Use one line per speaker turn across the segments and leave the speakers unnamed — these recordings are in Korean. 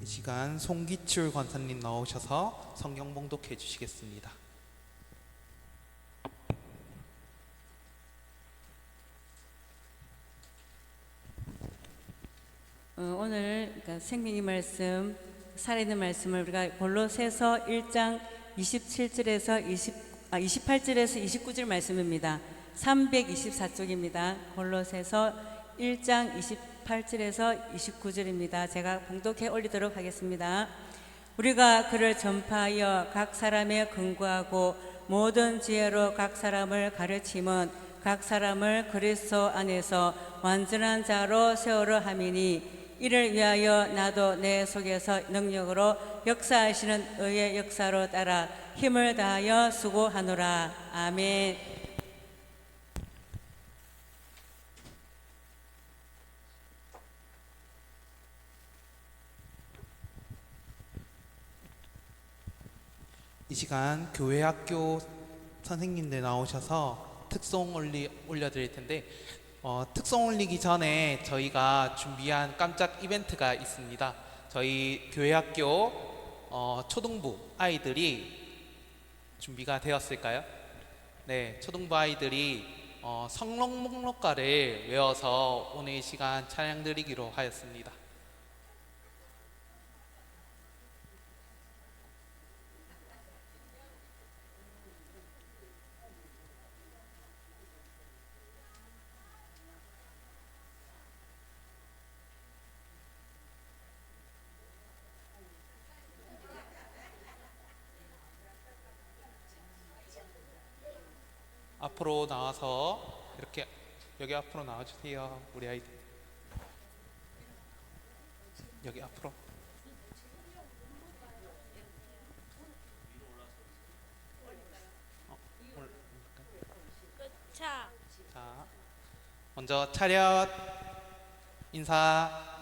이 시간 송기출 권사님 나오셔서 성경 봉독해 주시겠습니다.
오늘 생명의 말씀, 살아있는 말씀을 우리가 골로새서 1장 27절에서 28절에서 29절 말씀입니다. 324쪽입니다. 골로새서 1장 28절에서 29절입니다. 제가 봉독해 올리도록 하겠습니다. 우리가 그를 전파하여 각 사람에 근거하고 모든 지혜로 각 사람을 가르침은 각 사람을 그리스도 안에서 완전한 자로 세우려 함이니, 이를 위하여 나도 내 속에서 능력으로 역사하시는 의의 역사로 따라 힘을 다하여 수고하노라. 아멘.
이 시간 교회 학교 선생님들 나오셔서 특송 올려드릴 텐데 특송 올리기 전에 저희가 준비한 깜짝 이벤트가 있습니다. 저희 교회 학교 초등부 아이들이 준비가 되었을까요? 네, 초등부 아이들이 성록 목록가를 외워서 오늘 이 시간 찬양 드리기로 하였습니다. 앞으로 나와서 이렇게 여기 앞으로 나와주세요. 우리 아이들 여기 앞으로.
자,
먼저 차렷 인사.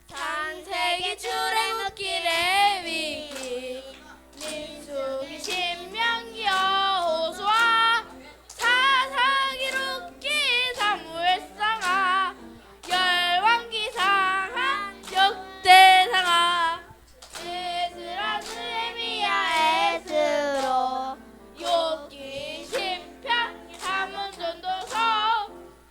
창세기 출애굽기의 위기, 민수기 신명기 여호수아, 사사기 룻기 사무엘상하, 열왕기상하 역대상하, 에스라 느헤미야 에스로, 욥기 시편 사문전도서,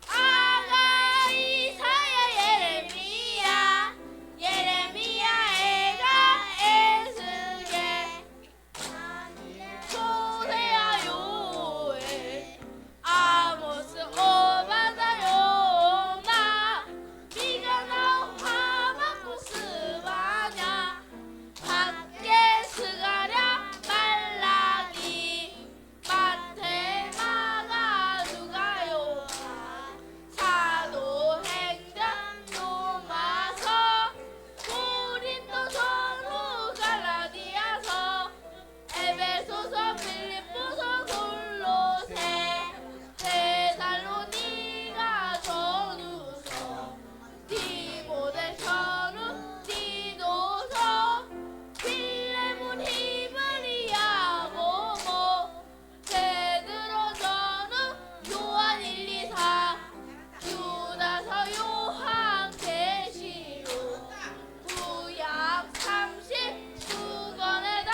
아가 이사야 예레미야, 예레미야애가 에스겔, 호세아 요엘, 아모스 오바다 요나, 미가나 하박국 스바냐, 밖에 스가랴 말라기, 마테마가 누가요, 사도행전 로마서, 고린도서 갈라디아서, 에베소서 빌립보서 골로새, 데살로니가 전후서, 디모데전후 디도서, 필레몬 히브리야 고모, 베드로 전후 요한 1, 2, 4, 유다서 요한 계시록, 구약 39권에다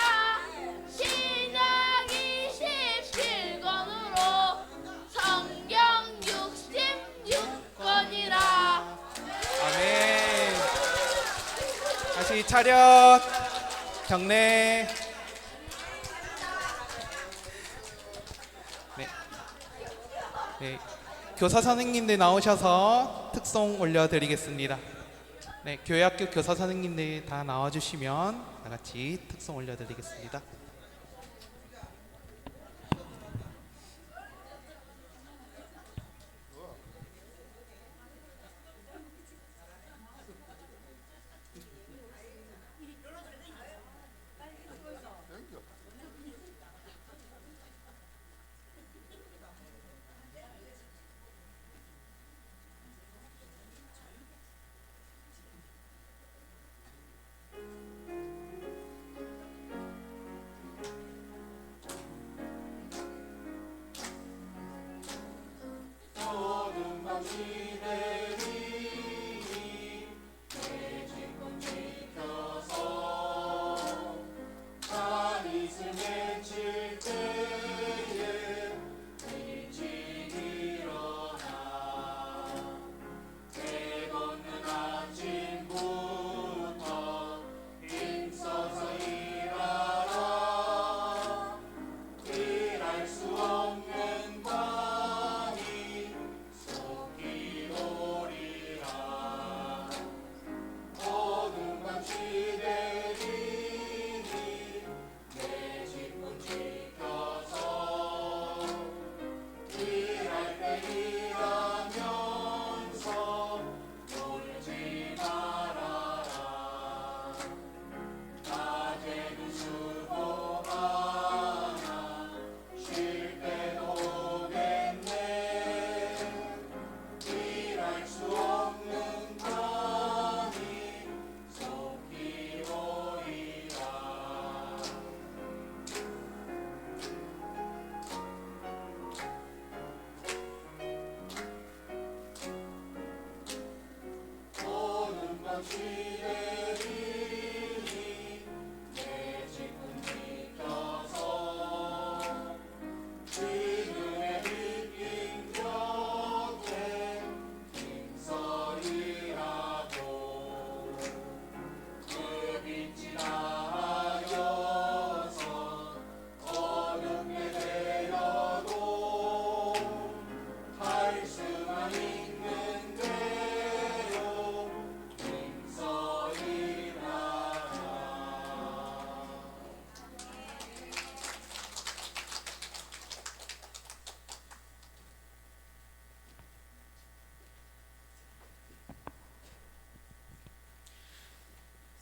신약 27권으로 성경 66권이라.
아멘. 다시 차렷 경례. 네. 네. 교사 선생님들 나오셔서 특송 올려드리겠습니다. 네, 교회학교 교사 선생님들 다 나와주시면 다 같이 특송 올려드리겠습니다.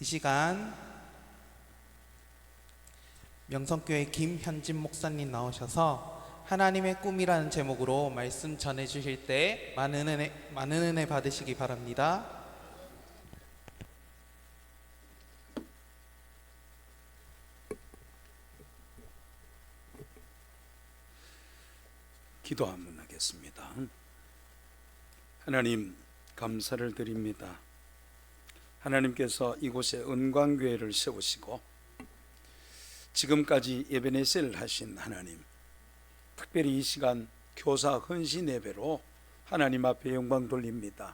이 시간 명성교회 김현진 목사님 나오셔서 하나님의 꿈이라는 제목으로 말씀 전해 주실 때 많은 은혜 받으시기 바랍니다.
기도 한번 하겠습니다. 하나님, 감사를 드립니다. 하나님께서 이곳에 은광교회를 세우시고 지금까지 예배내세를 하신 하나님, 특별히 이 시간 교사 헌신 예배로 하나님 앞에 영광 돌립니다.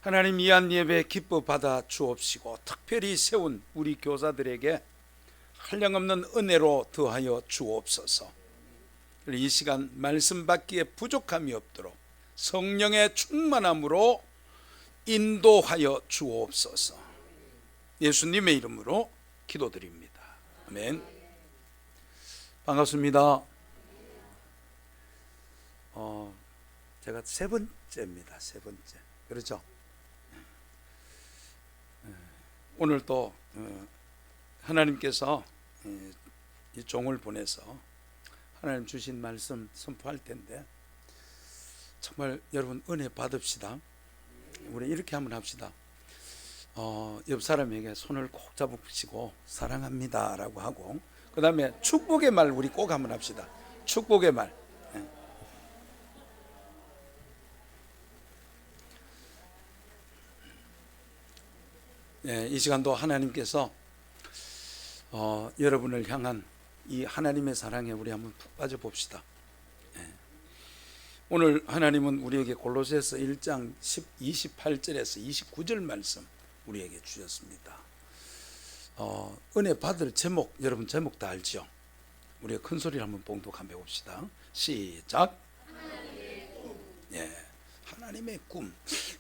하나님, 이한 예배 기뻐 받아 주옵시고 특별히 세운 우리 교사들에게 한량없는 은혜로 더하여 주옵소서. 이 시간 말씀 받기에 부족함이 없도록 성령의 충만함으로 인도하여 주옵소서. 예수님의 이름으로 기도드립니다. 아멘. 반갑습니다. 제가 세 번째입니다. 세 번째. 그렇죠? 오늘 또 하나님께서 이 종을 보내서 하나님 주신 말씀 선포할 텐데 정말 여러분 은혜 받읍시다. 우리 이렇게 한번 합시다. 옆 사람에게 손을 꼭 잡으시고 사랑합니다 라고 하고, 그 다음에 축복의 말 우리 꼭 한번 합시다. 축복의 말. 이 시간도 하나님께서 여러분을 향한 이 하나님의 사랑에 우리 한번 푹 빠져 봅시다. 오늘 하나님은 우리에게 골로새서 1장 28절에서 29절 말씀 우리에게 주셨습니다. 은혜 받을 제목, 여러분 제목 다 알죠? 우리가 큰 소리를 한번 봉독 한번 해봅시다. 시작. 하나님의 꿈.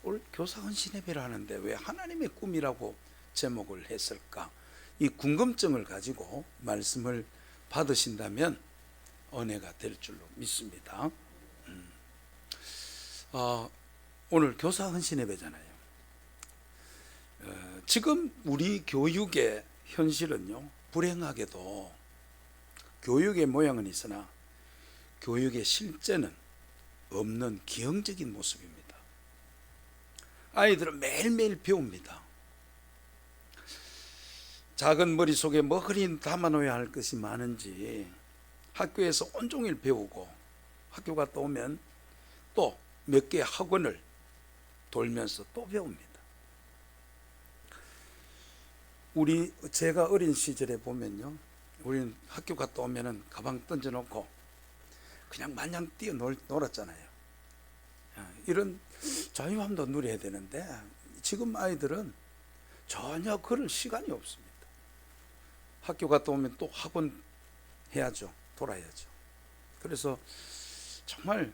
오늘 교사 헌신 예배를 하는데 왜 하나님의 꿈이라고 제목을 했을까? 이 궁금증을 가지고 말씀을 받으신다면 은혜가 될 줄로 믿습니다. 오늘 교사 헌신 예배잖아요. 지금 우리 교육의 현실은요, 불행하게도 교육의 모양은 있으나 교육의 실제는 없는 기형적인 모습입니다. 아이들은 매일매일 배웁니다. 작은 머릿속에 뭐그리 담아놓아야 할 것이 많은지 학교에서 온종일 배우고 학교 갔다 오면 또 몇 개의 학원을 돌면서 또 배웁니다. 제가 어린 시절에 보면요, 우리는 학교 갔다 오면은 가방 던져놓고 그냥 마냥 뛰어 놀았잖아요. 이런 자유함도 누려야 되는데 지금 아이들은 전혀 그럴 시간이 없습니다. 학교 갔다 오면 또 학원 해야죠. 돌아야죠. 그래서 정말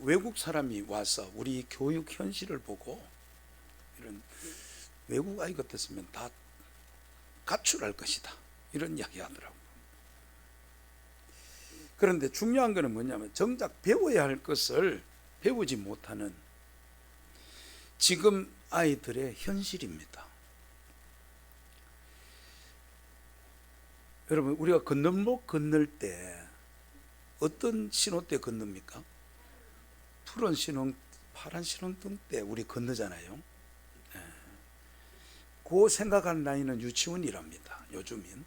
외국 사람이 와서 우리 교육 현실을 보고 이런 외국 아이 같았으면 다 가출할 것이다, 이런 이야기 하더라고요. 그런데 중요한 것은 뭐냐면 정작 배워야 할 것을 배우지 못하는 지금 아이들의 현실입니다. 여러분, 우리가 건널목 건널 때 어떤 신호 때 건넙니까? 푸른 신호, 파란 신호등 때 우리 건너잖아요. 그 생각하는 나이는 유치원이랍니다. 요즘은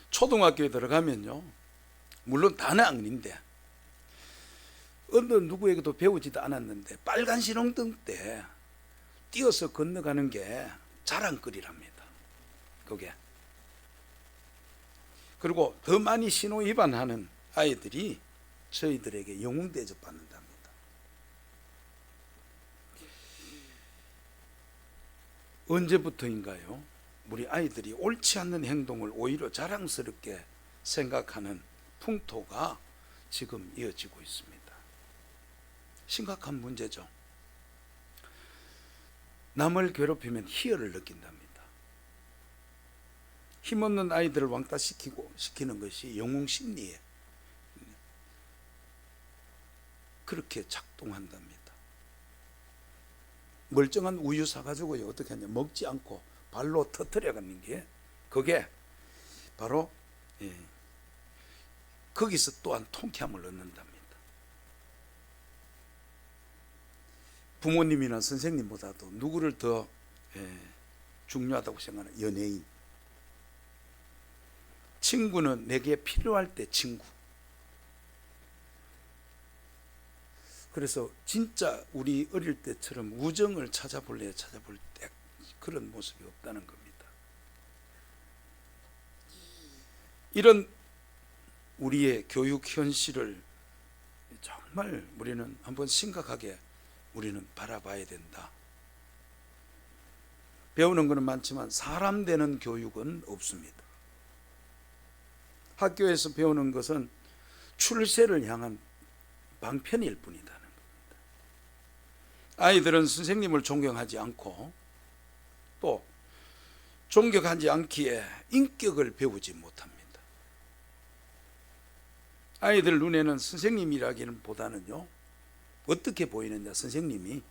초등학교에 들어가면요, 물론 다는 아닌데 어느 누구에게도 배우지도 않았는데 빨간 신호등 때 뛰어서 건너가는 게 자랑거리랍니다. 그게. 그리고 더 많이 신호 위반하는 아이들이 저희들에게 영웅 대접받는답니다. 언제부터인가요? 우리 아이들이 옳지 않는 행동을 오히려 자랑스럽게 생각하는 풍토가 지금 이어지고 있습니다. 심각한 문제죠. 남을 괴롭히면 희열을 느낀답니다. 힘없는 아이들을 왕따시키는 것이 영웅 심리에 그렇게 작동한답니다. 멀쩡한 우유 사가지고요, 어떻게 하냐, 먹지 않고 발로 터뜨려가는 게, 그게 바로 거기서 또한 통쾌함을 얻는답니다. 부모님이나 선생님보다도 누구를 더 중요하다고 생각하는 연예인, 친구는 내게 필요할 때 친구. 그래서 진짜 우리 어릴 때처럼 우정을 찾아볼 때 그런 모습이 없다는 겁니다. 이런 우리의 교육 현실을 정말 우리는 한번 심각하게 우리는 바라봐야 된다. 배우는 것은 많지만 사람 되는 교육은 없습니다. 학교에서 배우는 것은 출세를 향한 방편일 뿐이라는 겁니다. 아이들은 선생님을 존경하지 않고 또 존경하지 않기에 인격을 배우지 못합니다. 아이들 눈에는 선생님이라기는 보다는요, 어떻게 보이느냐, 선생님이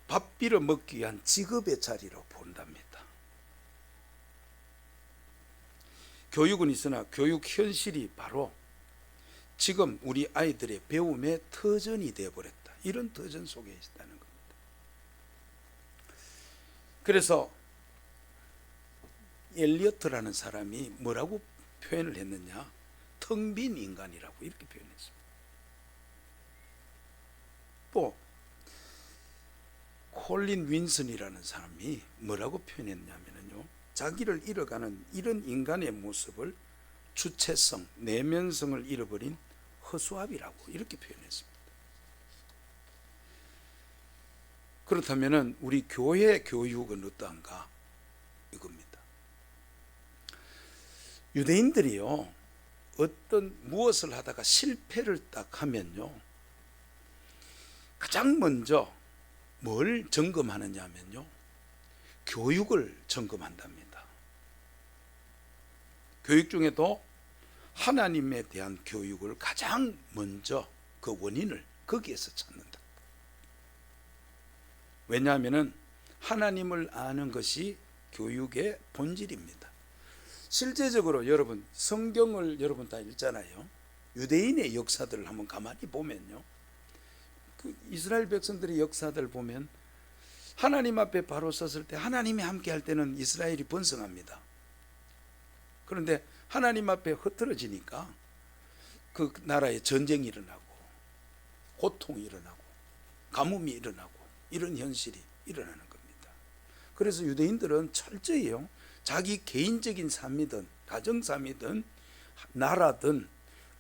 밥 빌어 먹기 위한 직업의 자리로 본답니다. 교육은 있으나 교육 현실이 바로 지금 우리 아이들의 배움의 터전이 되어버렸다. 이런 터전 속에 있다는 겁니다. 그래서 엘리어트라는 사람이 뭐라고 표현을 했느냐, 텅 빈 인간이라고 이렇게 표현했습니다. 또 콜린 윈슨이라는 사람이 뭐라고 표현했냐면요, 자기를 잃어가는 이런 인간의 모습을 주체성, 내면성을 잃어버린 허수아비라고 이렇게 표현했습니다. 그렇다면 우리 교회 교육은 어떠한가? 이겁니다. 유대인들이요, 어떤 무엇을 하다가 실패를 딱 하면요, 가장 먼저 뭘 점검하느냐 하면요, 교육을 점검한답니다. 교육 중에도 하나님에 대한 교육을 가장 먼저 그 원인을 거기에서 찾는다. 왜냐하면 하나님을 아는 것이 교육의 본질입니다. 실제적으로 여러분 성경을 여러분 다 읽잖아요. 유대인의 역사들을 한번 가만히 보면요, 그 이스라엘 백성들의 역사들 보면 하나님 앞에 바로 섰을 때 하나님이 함께 할 때는 이스라엘이 번성합니다. 그런데 하나님 앞에 흐트러지니까 그 나라에 전쟁이 일어나고 고통이 일어나고 가뭄이 일어나고 이런 현실이 일어나는 겁니다. 그래서 유대인들은 철저히요, 자기 개인적인 삶이든 가정삶이든 나라든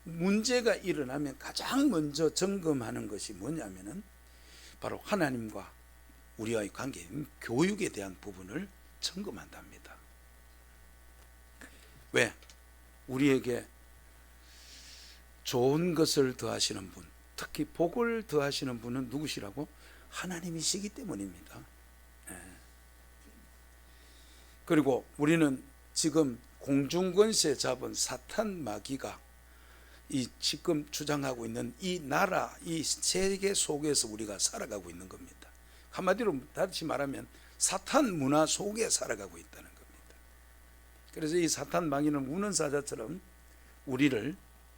문제가 일어나면 가장 먼저 점검하는 것이 뭐냐면은 바로 하나님과 우리와의 관계인 교육에 대한 부분을 점검한답니다. 왜? 우리에게 좋은 것을 더하시는 분, 특히 복을 더하시는 분은 누구시라고? 하나님이시기 때문입니다. 그리고 우리는 지금 공중권세 잡은 사탄 마귀가 이 지금 주장하고 있는 이 나라, 이 세계 속에서 우리가 살아가고 있는 겁니다. 한마디로 다시 말하면 사탄 문화 속에 살아가고 있다는 겁니다. 그래서 이 사탄 마귀는 우는 사자처럼 우리를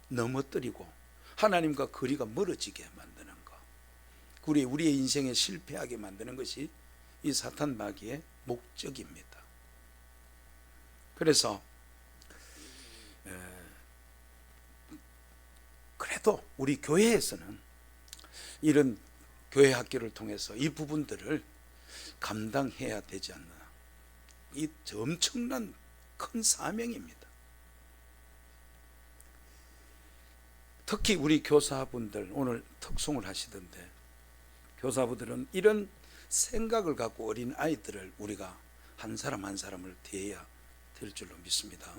넘어뜨리고 하나님과 거리가 멀어지게 만드는 것, 우리의 인생에 실패하게 만드는 것이 이 사탄 마귀의 목적입니다. 그래서 그래도 우리 교회에서는 이런 교회 학교를 통해서 이 부분들을 감당해야 되지 않나. 이 엄청난 큰 사명입니다. 특히 우리 교사분들 오늘 특송을 하시던데, 교사분들은 이런 생각을 갖고 어린 아이들을 우리가 한 사람 한 사람을 대해야 될 줄로 믿습니다.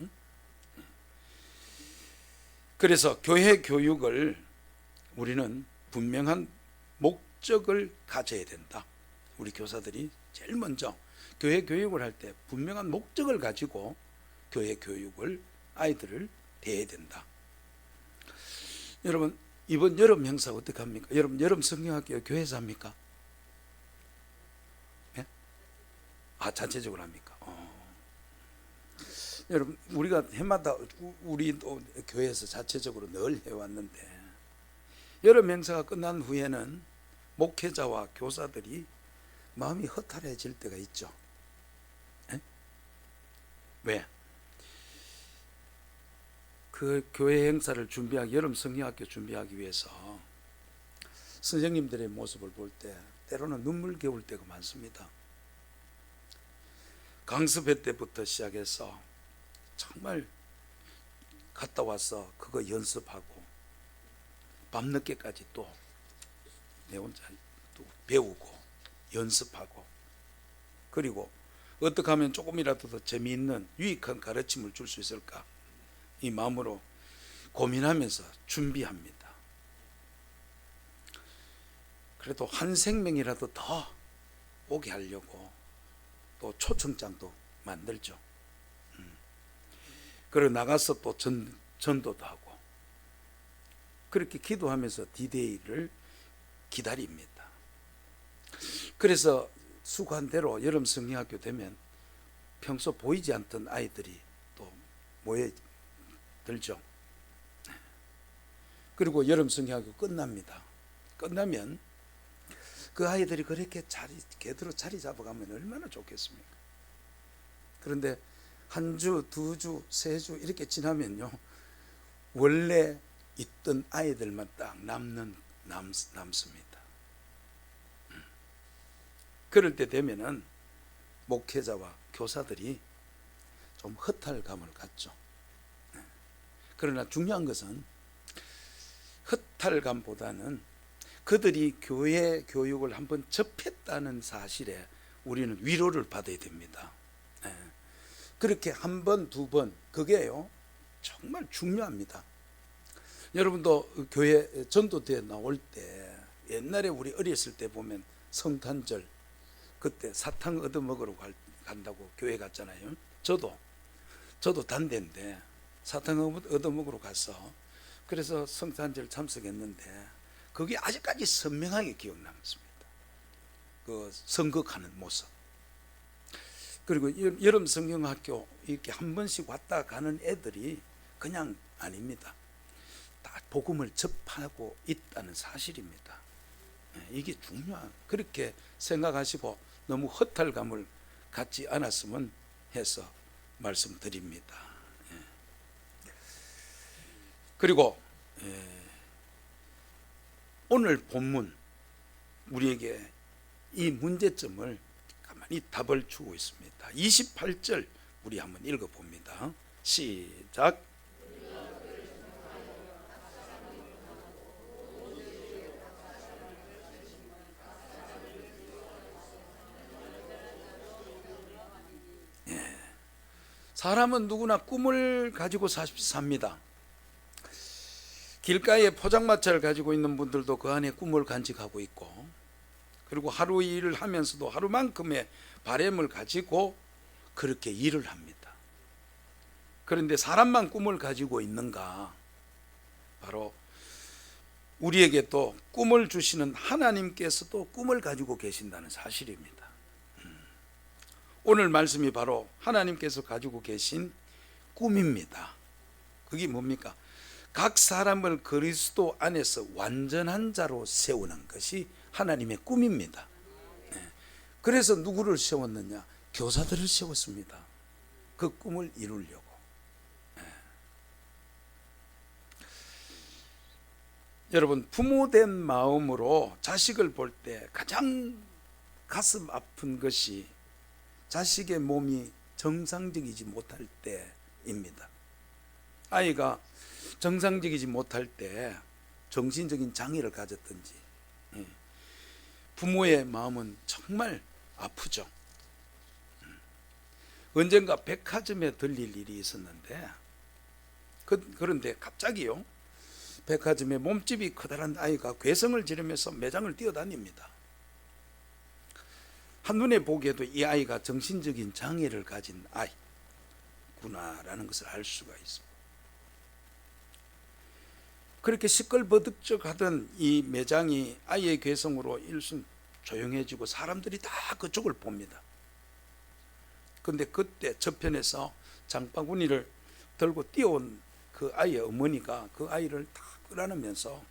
그래서 교회 교육을 우리는 분명한 목적을 가져야 된다. 우리 교사들이 제일 먼저 교회 교육을 할 때 분명한 목적을 가지고 교회 교육을 아이들을 대해야 된다. 여러분, 이번 여름 행사 어떻게 합니까? 여러분, 여름 성경학교 교회에서 합니까? 네? 자체적으로 합니까? 여러분, 우리가 해마다 우리도 교회에서 자체적으로 늘 해왔는데, 여름 행사가 끝난 후에는 목회자와 교사들이 마음이 허탈해질 때가 있죠. 네? 왜? 그 교회 행사를 준비하기, 여름 성경학교 준비하기 위해서 선생님들의 모습을 볼 때 때로는 눈물겨울 때가 많습니다. 강습회 때부터 시작해서 정말 갔다 와서 그거 연습하고 밤늦게까지 또 내 혼자 또 배우고 연습하고, 그리고 어떻게 하면 조금이라도 더 재미있는 유익한 가르침을 줄 수 있을까, 이 마음으로 고민하면서 준비합니다. 그래도 한 생명이라도 더 오게 하려고 또 초청장도 만들죠. 그리고 나가서 또 전도도 하고, 그렇게 기도하면서 디데이를 기다립니다. 그래서 수고한 대로 여름 성경학교 되면 평소 보이지 않던 아이들이 또 모여들죠. 그리고 여름 성경학교 끝납니다. 끝나면 그 아이들이 그렇게 제대로 자리 잡아가면 얼마나 좋겠습니까? 그런데 한 주, 두 주, 세 주 이렇게 지나면요, 원래 있던 아이들만 딱 남습니다. 그럴 때 되면은 목회자와 교사들이 좀 허탈감을 갖죠. 그러나 중요한 것은 허탈감보다는 그들이 교회 교육을 한번 접했다는 사실에 우리는 위로를 받아야 됩니다. 그렇게 한 번, 두 번, 그게요 정말 중요합니다. 여러분도 교회 전도대회 나올 때, 옛날에 우리 어렸을 때 보면 성탄절 그때 사탕 얻어먹으러 간다고 교회 갔잖아요. 저도 단대인데 사탕 얻어먹으러 가서 그래서 성탄절 참석했는데, 그게 아직까지 선명하게 기억 남습니다. 그 선거하는 모습. 그리고 여름 성경학교 이렇게 한 번씩 왔다 가는 애들이 그냥 아닙니다. 다 복음을 접하고 있다는 사실입니다. 이게 중요한, 그렇게 생각하시고 너무 허탈감을 갖지 않았으면 해서 말씀드립니다. 그리고 오늘 본문 우리에게 이 문제점을 가만히 답을 주고 있습니다. 28절 우리 한번 읽어봅니다. 시작. 사람은 누구나 꿈을 가지고 삽니다. 길가에 포장마차를 가지고 있는 분들도 그 안에 꿈을 간직하고 있고, 그리고 하루 일을 하면서도 하루만큼의 바람을 가지고 그렇게 일을 합니다. 그런데 사람만 꿈을 가지고 있는가? 바로 우리에게 또 꿈을 주시는 하나님께서도 꿈을 가지고 계신다는 사실입니다. 오늘 말씀이 바로 하나님께서 가지고 계신 꿈입니다. 그게 뭡니까? 각 사람을 그리스도 안에서 완전한 자로 세우는 것이 하나님의 꿈입니다. 그래서 누구를 세웠느냐? 교사들을 세웠습니다. 그 꿈을 이루려고. 여러분, 부모된 마음으로 자식을 볼 때 가장 가슴 아픈 것이 자식의 몸이 정상적이지 못할 때입니다. 아이가 정상적이지 못할 때 정신적인 장애를 가졌든지 부모의 마음은 정말 아프죠. 언젠가 백화점에 들릴 일이 있었는데 그런데 갑자기요, 백화점에 몸집이 커다란 아이가 괴성을 지르면서 매장을 뛰어다닙니다. 한눈에 보기에도 이 아이가 정신적인 장애를 가진 아이구나라는 것을 알 수가 있습니다. 그렇게 시끌버득적하던 이 매장이 아이의 괴성으로 일순 조용해지고 사람들이 다 그쪽을 봅니다. 그런데 그때 저편에서 장바구니를 들고 뛰어온 그 아이의 어머니가 그 아이를 다 끌어안으면서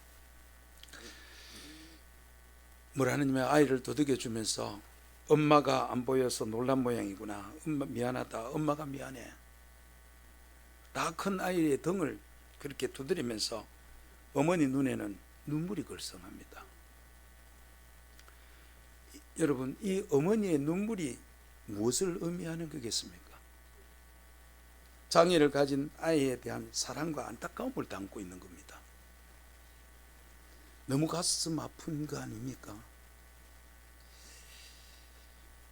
뭐라느냐면 아이를 도둑여주면서 엄마가 안 보여서 놀란 모양이구나, 엄마 미안하다, 엄마가 미안해, 다 큰 아이의 등을 그렇게 두드리면서 어머니 눈에는 눈물이 글썽합니다. 여러분, 이 어머니의 눈물이 무엇을 의미하는 거겠습니까? 장애를 가진 아이에 대한 사랑과 안타까움을 담고 있는 겁니다. 너무 가슴 아픈 거 아닙니까?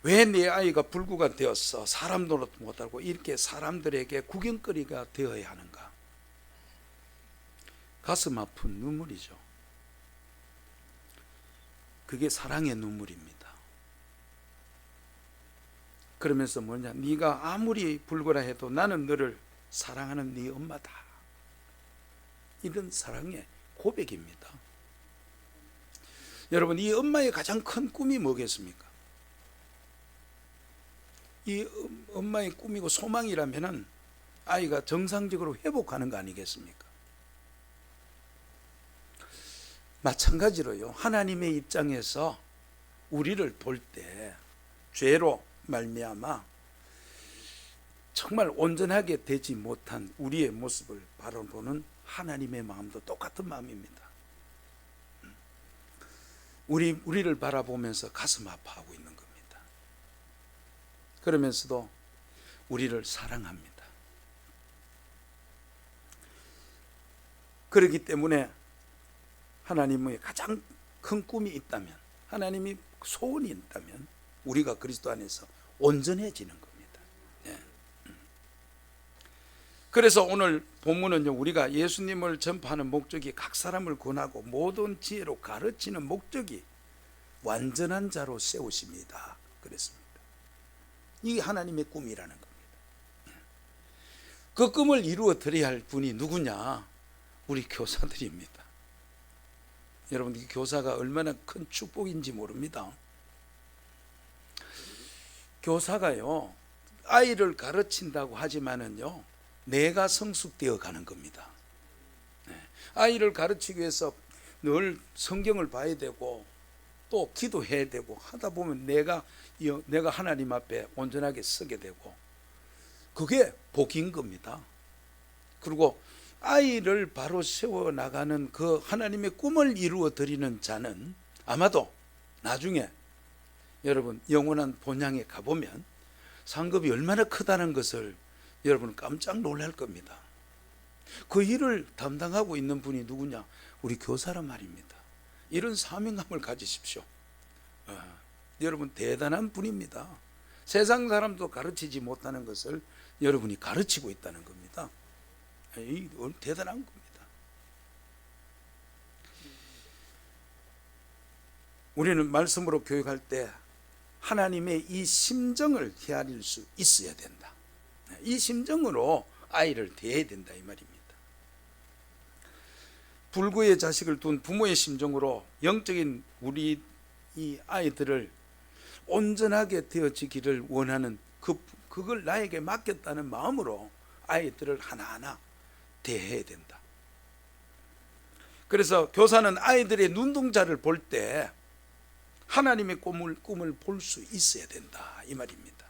왜 내 아이가 불구가 되어서 사람 노릇 못하고 이렇게 사람들에게 구경거리가 되어야 하는가? 가슴 아픈 눈물이죠. 그게 사랑의 눈물입니다. 그러면서 뭐냐, 네가 아무리 불구라 해도 나는 너를 사랑하는 네 엄마다, 이런 사랑의 고백입니다. 여러분, 이 엄마의 가장 큰 꿈이 뭐겠습니까? 이 엄마의 꿈이고 소망이라면은 아이가 정상적으로 회복하는 거 아니겠습니까? 마찬가지로요, 하나님의 입장에서 우리를 볼 때 죄로 말미암아 정말 온전하게 되지 못한 우리의 모습을 바라보는 하나님의 마음도 똑같은 마음입니다. 우리를 바라보면서 가슴 아파하고 있는 겁니다. 그러면서도 우리를 사랑합니다. 그렇기 때문에 하나님의 가장 큰 꿈이 있다면, 하나님이 소원이 있다면 우리가 그리스도 안에서 온전해지는 겁니다. 네. 그래서 오늘 본문은요, 우리가 예수님을 전파하는 목적이 각 사람을 권하고 모든 지혜로 가르치는 목적이 완전한 자로 세우십니다. 그랬습니다. 이게 하나님의 꿈이라는 겁니다. 그 꿈을 이루어 드려야 할 분이 누구냐? 우리 교사들입니다. 여러분, 이 교사가 얼마나 큰 축복인지 모릅니다. 교사가요, 아이를 가르친다고 하지만은요, 내가 성숙되어 가는 겁니다. 아이를 가르치기 위해서 늘 성경을 봐야 되고 또 기도해야 되고 하다 보면 내가 하나님 앞에 온전하게 서게 되고, 그게 복인 겁니다. 그리고 아이를 바로 세워나가는 그 하나님의 꿈을 이루어 드리는 자는 아마도 나중에 여러분 영원한 본향에 가보면 상급이 얼마나 크다는 것을 여러분 깜짝 놀랄 겁니다. 그 일을 담당하고 있는 분이 누구냐? 우리 교사란 말입니다. 이런 사명감을 가지십시오. 여러분 대단한 분입니다. 세상 사람도 가르치지 못하는 것을 여러분이 가르치고 있다는 겁니다. 대단한 겁니다. 우리는 말씀으로 교육할 때 하나님의 이 심정을 헤아릴 수 있어야 된다. 이 심정으로 아이를 대해야 된다, 이 말입니다. 불구의 자식을 둔 부모의 심정으로 영적인 우리 이 아이들을 온전하게 되어지기를 원하는 그걸 나에게 맡겼다는 마음으로 아이들을 하나하나 대해야 된다. 그래서 교사는 아이들의 눈동자를 볼 때 하나님의 꿈을 볼 수 있어야 된다, 이 말입니다.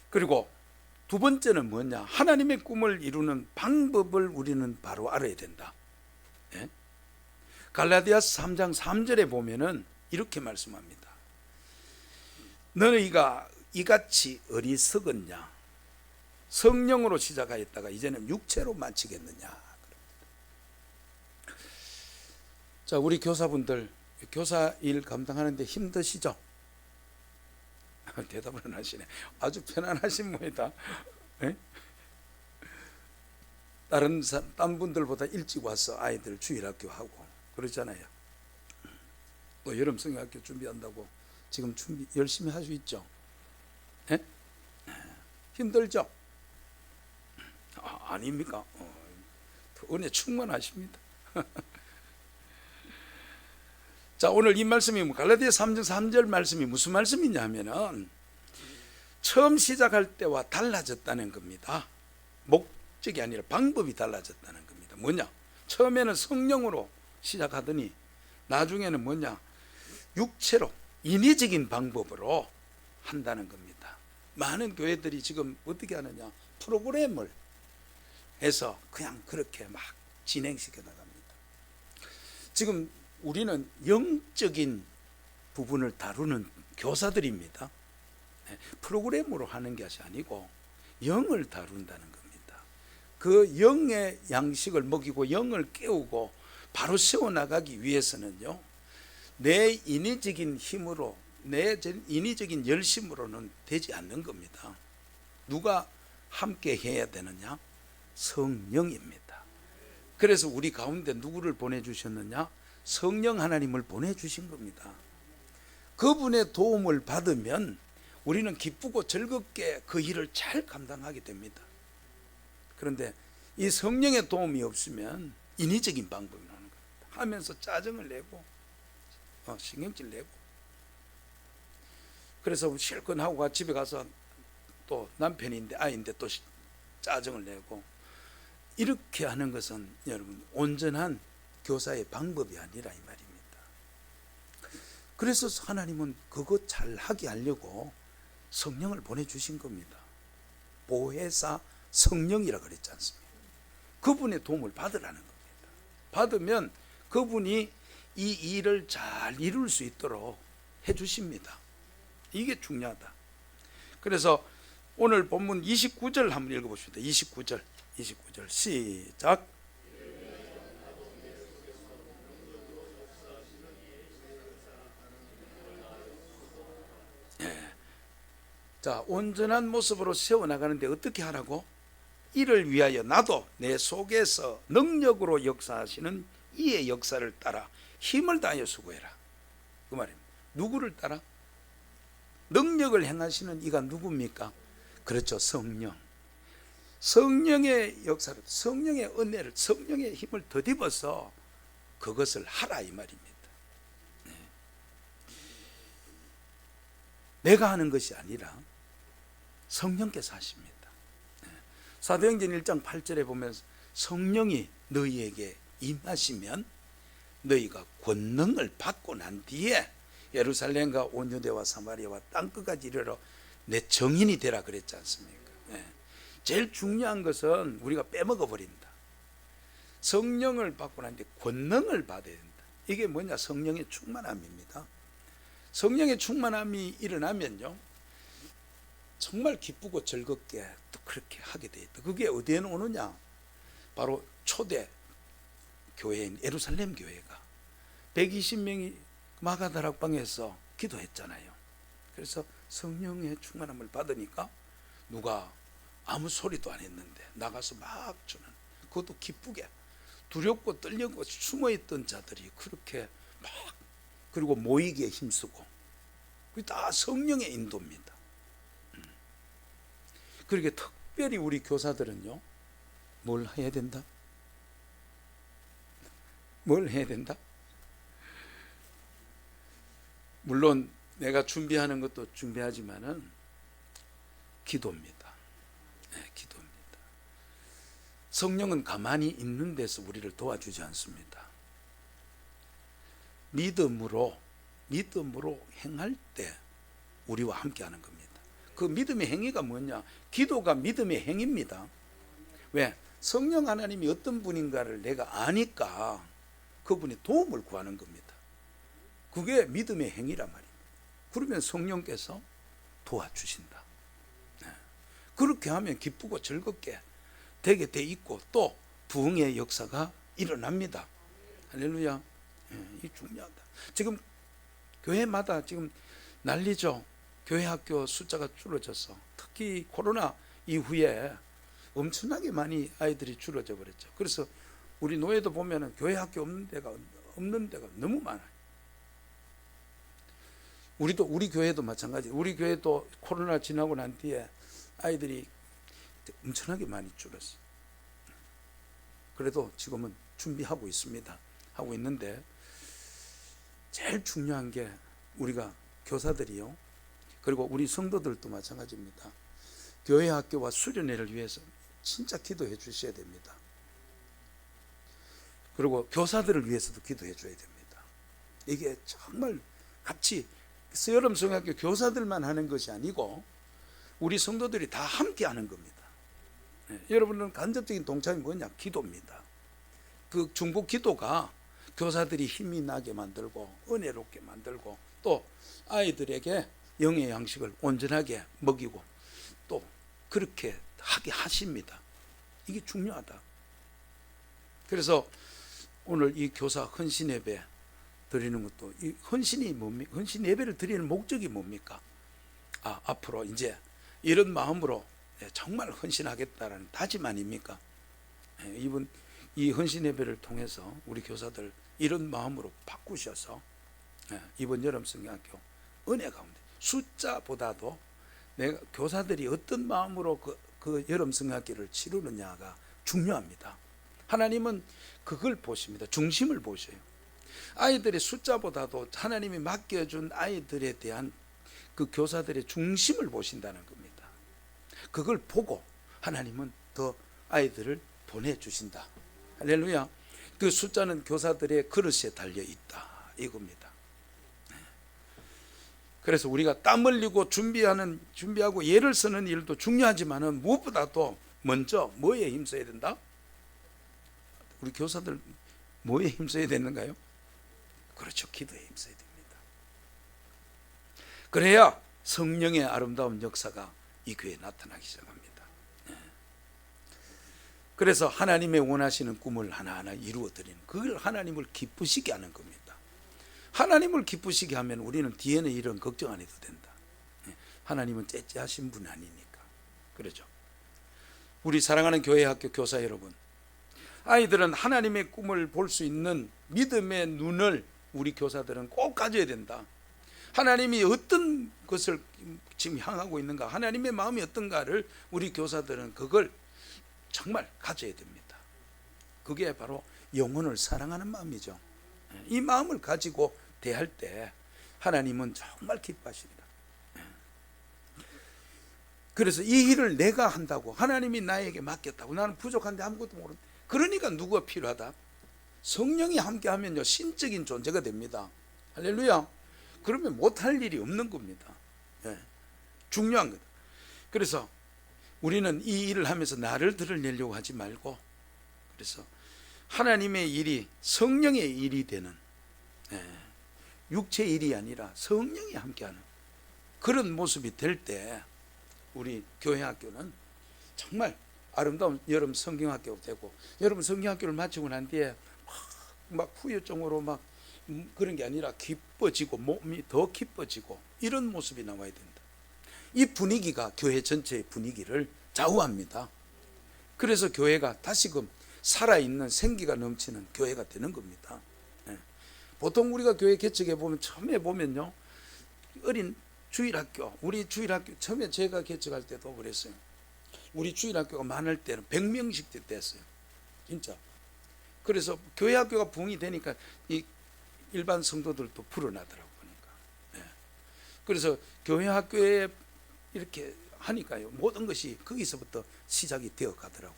그리고 두 번째는 뭐냐? 하나님의 꿈을 이루는 방법을 우리는 바로 알아야 된다. 갈라디아서 3장 3절에 보면은 이렇게 말씀합니다. 너희가 이같이 어리석었냐? 성령으로 시작하였다가 이제는 육체로 마치겠느냐? 자, 우리 교사분들 교사 일 감당하는데 힘드시죠? 대답을 안 하시네. 아주 편안하신 모이다. 다른 분들보다 일찍 와서 아이들 주일학교 하고 그러잖아요. 또 여름 성경학교 준비한다고 지금 준비 열심히 할 수 있죠? 힘들죠? 아닙니까? 은혜 충만하십니다. 자, 오늘 이 말씀이 갈라디아 3장 3절 말씀이 무슨 말씀이냐면은 처음 시작할 때와 달라졌다는 겁니다. 목적이 아니라 방법이 달라졌다는 겁니다. 뭐냐? 처음에는 성령으로 시작하더니 나중에는 뭐냐? 육체로 인위적인 방법으로 한다는 겁니다. 많은 교회들이 지금 어떻게 하느냐? 프로그램을 해서 그냥 그렇게 막 진행시켜 나갑니다. 지금 우리는 영적인 부분을 다루는 교사들입니다. 프로그램으로 하는 것이 아니고 영을 다룬다는 겁니다. 그 영의 양식을 먹이고 영을 깨우고 바로 세워나가기 위해서는요, 내 인위적인 힘으로, 내 인위적인 열심으로는 되지 않는 겁니다. 누가 함께 해야 되느냐? 성령입니다. 그래서 우리 가운데 누구를 보내주셨느냐? 성령 하나님을 보내주신 겁니다. 그분의 도움을 받으면 우리는 기쁘고 즐겁게 그 일을 잘 감당하게 됩니다. 그런데 이 성령의 도움이 없으면 인위적인 방법이 나오는 겁니다. 하면서 짜증을 내고 신경질 내고, 그래서 실컷 하고 집에 가서 또 남편인데 아이인데 또 짜증을 내고, 이렇게 하는 것은 여러분 온전한 교사의 방법이 아니라 이 말입니다. 그래서 하나님은 그거 잘 하게 하려고 성령을 보내주신 겁니다. 보혜사 성령이라 그랬지 않습니까? 그분의 도움을 받으라는 겁니다. 받으면 그분이 이 일을 잘 이룰 수 있도록 해주십니다. 이게 중요하다. 그래서 오늘 본문 29절 한번 읽어봅시다. 29절 시작. 자, 온전한 모습으로 세워나가는데 어떻게 하라고? 이를 위하여 나도 내 속에서 능력으로 역사하시는 이의 역사를 따라 힘을 다하여 수고해라. 그 말입니다. 누구를 따라? 능력을 행하시는 이가 누굽니까? 그렇죠, 성령. 성령의 역사를, 성령의 은혜를, 성령의 힘을 더입어서 그것을 하라 이 말입니다. 내가 하는 것이 아니라 성령께서 하십니다. 사도행전 1장 8절에 보면 성령이 너희에게 임하시면 너희가 권능을 받고 난 뒤에 예루살렘과 온 유대와 사마리아와 땅끝까지 이르러 내 증인이 되라 그랬지 않습니까? 제일 중요한 것은 우리가 빼먹어 버린다. 성령을 받고 난 뒤에 권능을 받아야 된다. 이게 뭐냐? 성령의 충만함입니다. 성령의 충만함이 일어나면요, 정말 기쁘고 즐겁게 또 그렇게 하게 돼 있다. 그게 어디에 오느냐? 바로 초대 교회인 예루살렘 교회가 120명이 마가다락방에서 기도했잖아요. 그래서 성령의 충만함을 받으니까 누가 아무 소리도 안 했는데 나가서 막 주는, 그것도 기쁘게, 두렵고 떨려고 숨어있던 자들이 그렇게 막, 그리고 모이기에 힘쓰고, 그게 다 성령의 인도입니다. 그렇게 특별히 우리 교사들은요, 뭘 해야 된다? 뭘 해야 된다? 물론 내가 준비하는 것도 준비하지만은 기도입니다. 기도입니다. 성령은 가만히 있는 데서 우리를 도와주지 않습니다. 믿음으로 행할 때 우리와 함께 하는 겁니다. 그 믿음의 행위가 뭐냐? 기도가 믿음의 행위입니다. 왜? 성령 하나님이 어떤 분인가를 내가 아니까 그분이 도움을 구하는 겁니다. 그게 믿음의 행위란 말입니다. 그러면 성령께서 도와주신다. 네. 그렇게 하면 기쁘고 즐겁게 되게 돼 있고 또 부흥의 역사가 일어납니다. 할렐루야. 이 중요하다. 지금 교회마다 지금 난리죠. 교회 학교 숫자가 줄어져서 특히 코로나 이후에 엄청나게 많이 아이들이 줄어져 버렸죠. 그래서 우리 노예도 보면은 교회 학교 없는 데가 너무 많아요. 우리 교회도 마찬가지. 우리 교회도 코로나 지나고 난 뒤에 아이들이 엄청나게 많이 줄었어요. 그래도 지금은 준비하고 있습니다. 하고 있는데 제일 중요한 게 우리가 교사들이요. 그리고 우리 성도들도 마찬가지입니다. 교회 학교와 수련회를 위해서 진짜 기도해 주셔야 됩니다. 그리고 교사들을 위해서도 기도해 줘야 됩니다. 이게 정말 같이 여름 성학교 교사들만 하는 것이 아니고 우리 성도들이 다 함께 하는 겁니다. 여러분은 간접적인 동참이 뭐냐? 기도입니다. 그 중보 기도가 교사들이 힘이 나게 만들고 은혜롭게 만들고 또 아이들에게 영의 양식을 온전하게 먹이고 또 그렇게 하게 하십니다. 이게 중요하다. 그래서 오늘 이 교사 헌신 예배 드리는 것도 이 헌신이 뭡니까? 헌신 예배를 드리는 목적이 뭡니까? 앞으로 이제 이런 마음으로 정말 헌신하겠다라는 다짐 아닙니까? 이번 이 헌신 예배를 통해서 우리 교사들 이런 마음으로 바꾸셔서 이번 여름 성경학교 은혜 가운데 숫자보다도 내가 교사들이 어떤 마음으로 그 여름 성경학교를 치르느냐가 중요합니다. 하나님은 그걸 보십니다. 중심을 보셔요. 아이들의 숫자보다도 하나님이 맡겨준 아이들에 대한 그 교사들의 중심을 보신다는 겁니다. 그걸 보고 하나님은 더 아이들을 보내주신다. 할렐루야. 그 숫자는 교사들의 그릇에 달려있다 이겁니다. 그래서 우리가 땀 흘리고 준비하고 예를 쓰는 일도 중요하지만은 무엇보다도 먼저 뭐에 힘써야 된다? 우리 교사들 뭐에 힘써야 되는가요? 그렇죠. 기도에 힘써야 됩니다. 그래야 성령의 아름다운 역사가 이 교회에 나타나기 시작합니다. 그래서 하나님의 원하시는 꿈을 하나하나 이루어드리는 그걸 하나님을 기쁘시게 하는 겁니다. 하나님을 기쁘시게 하면 우리는 뒤에는 이런 걱정 안 해도 된다. 하나님은 째째하신 분 아니니까. 그렇죠. 우리 사랑하는 교회 학교 교사 여러분, 아이들은 하나님의 꿈을 볼 수 있는 믿음의 눈을 우리 교사들은 꼭 가져야 된다. 하나님이 어떤 것을 지금 향하고 있는가, 하나님의 마음이 어떤가를 우리 교사들은 그걸 정말 가져야 됩니다. 그게 바로 영혼을 사랑하는 마음이죠. 이 마음을 가지고 대할 때 하나님은 정말 기뻐하시리라. 그래서 이 일을 내가 한다고, 하나님이 나에게 맡겼다고, 나는 부족한데 아무것도 모르는데, 그러니까 누구가 필요하다? 성령이 함께하면요 신적인 존재가 됩니다. 할렐루야. 그러면 못할 일이 없는 겁니다. 중요한 거다. 그래서 우리는 이 일을 하면서 나를 드러내려고 하지 말고, 그래서 하나님의 일이 성령의 일이 되는, 육체 일이 아니라 성령이 함께하는 그런 모습이 될 때 우리 교회 학교는 정말 아름다운 여름 성경학교가 되고, 여름 성경학교를 마치고 난 뒤에 막 후유증으로 막 그런 게 아니라 기뻐지고 몸이 더 기뻐지고 이런 모습이 나와야 된다. 이 분위기가 교회 전체의 분위기를 좌우합니다. 그래서 교회가 다시금 살아있는 생기가 넘치는 교회가 되는 겁니다. 보통 우리가 교회 개척해 보면 처음에 보면요 어린 주일학교, 우리 주일학교 처음에 제가 개척할 때도 그랬어요. 우리 주일학교가 많을 때는 100명씩 됐어요. 진짜. 그래서 교회 학교가 부흥이 되니까 이 일반 성도들도 불어나더라고 보니까. 그래서 교회 학교에 이렇게 하니까요 모든 것이 거기서부터 시작이 되어 가더라고.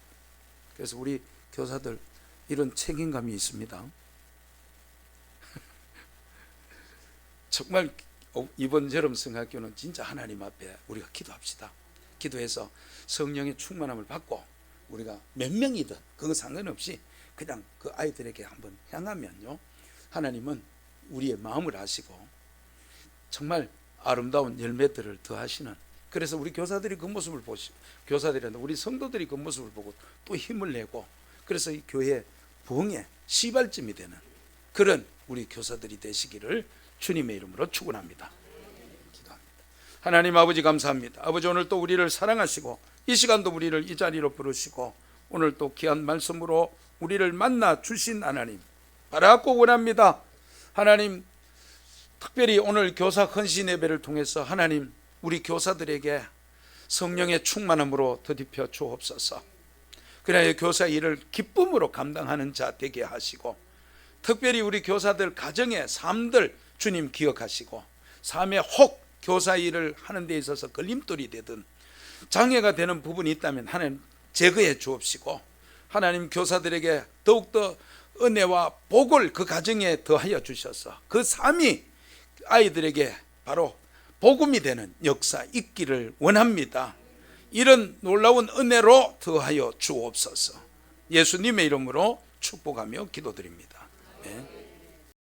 그래서 우리 교사들 이런 책임감이 있습니다. 정말 이번 여름 성학교는 진짜 하나님 앞에 우리가 기도합시다. 기도해서 성령의 충만함을 받고 우리가 몇 명이든 그거 상관없이 그냥 그 아이들에게 한번 향하면요, 하나님은 우리의 마음을 아시고 정말 아름다운 열매들을 더하시는, 그래서 우리 교사들이 그 모습을 보시고, 교사들이 우리 성도들이 그 모습을 보고 또 힘을 내고, 그래서 이 교회 부흥의 시발점이 되는 그런 우리 교사들이 되시기를 주님의 이름으로 축원합니다. 기도합니다. 하나님 아버지 감사합니다. 아버지, 오늘 또 우리를 사랑하시고 이 시간도 우리를 이 자리로 부르시고 오늘 또 귀한 말씀으로 우리를 만나 주신 하나님 바라고 원합니다. 하나님, 특별히 오늘 교사 헌신 예배를 통해서 하나님 우리 교사들에게 성령의 충만함으로 더딥혀 주옵소서. 그래야 교사 일을 기쁨으로 감당하는 자 되게 하시고, 특별히 우리 교사들 가정의 삶들 주님 기억하시고, 삶의 혹 교사 일을 하는 데 있어서 걸림돌이 되든 장애가 되는 부분이 있다면 하나님 제거해 주옵시고, 하나님 교사들에게 더욱더 은혜와 복을 그 가정에 더하여 주셔서 그 삶이 아이들에게 바로 복음이 되는 역사 있기를 원합니다. 이런 놀라운 은혜로 더하여 주옵소서. 예수님의 이름으로 축복하며 기도드립니다. 네.